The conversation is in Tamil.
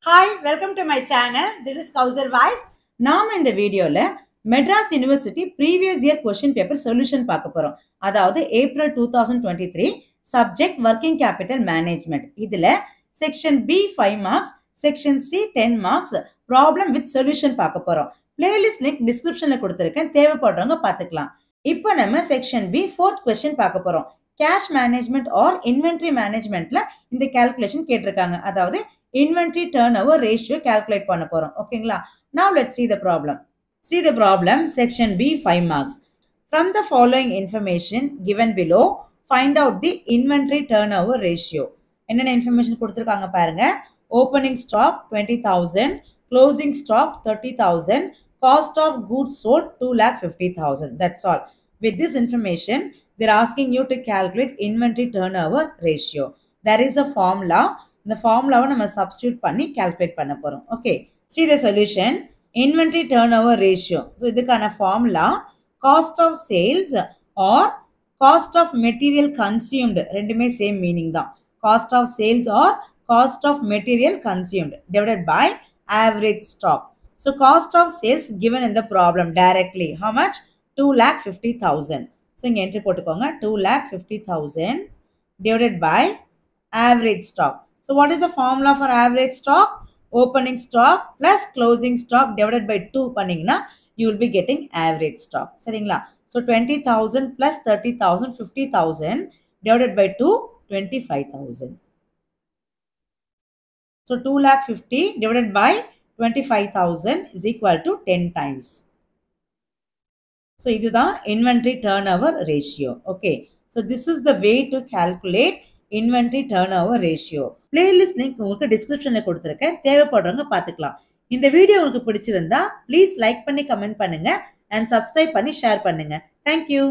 Hi, welcome to my channel. This is Kausar Vice. நாம இந்த வீடியோல Madras university previous year question paper solution பார்க்க போறோம். அதாவது April 2023 subject working capital management. இதுல section B 5 marks, section C 10 marks problem with solution பார்க்க போறோம். பிளேலிஸ்ட் லிங்க் டிஸ்கிரிப்ஷன்ல கொடுத்திருக்கேன், தேவைப்படுறவங்க பார்த்துக்கலாம். இப்போ நம்ம செக்ஷன் பி 4th கொஸ்டின் பார்க்க போறோம். கேஷ் மேனேஜ்மெண்ட் ஆர் இன்வென்டரி மேனேஜ்மெண்ட்ல இந்த கால்குலேஷன் கேட்டிருக்காங்க. அதாவது inventory turnover ratio calculate பண்ண போறோம். ஓகேங்களா? Now let's see the problem. See the problem, section B 5 marks. From the following information given below, find out the inventory turnover ratio. என்னென்ன information கொடுத்திருக்காங்க பாருங்க. Opening stock 20,000, closing stock 30,000, cost of goods sold 2,50,000. That's all. With this information, they're asking you to calculate inventory turnover ratio. There is a formula. இந்த ஃபார்முலாவை நம்ம சப்ஸ்டிட்யூட் பண்ணி கால்குலேட் பண்ண போறோம். Okay, see the solution. Inventory turnover ratio. So இதுக்கான formula cost of sales or cost of material consumed, ரெண்டுமே சேம் மீனிங் தான். Cost of sales or cost of material consumed divided by average stock. So cost of sales given in the problem directly how much? 2,50,000. So இங்கே என்ட்ரி போட்டுக்கோங்க, 2,50,000 divided by average stock. So what is the formula for average stock? Opening stock plus closing stock divided by 2 பண்ணீங்கன்னா you will be getting average stock. சரிங்களா? So 20,000 plus 30,000, 50,000 divided by 2, 25,000. So 2,50,000 divided by 25,000 is equal to 10 times. So இதுதான் inventory turnover ratio. Okay. So this is the way to calculate inventory turnover ratio. Playlist link உங்களுக்கு டிஸ்கிரிப்ஷன்ல கொடுத்திருக்கேன், தேவைப்படுறவங்க பார்த்துக்கலாம். இந்த வீடியோ உங்களுக்கு பிடிச்சிருந்தா ப்ளீஸ் லைக் பண்ணி கமெண்ட் பண்ணுங்க and subscribe பண்ணி ஷேர் பண்ணுங்க. Thank you.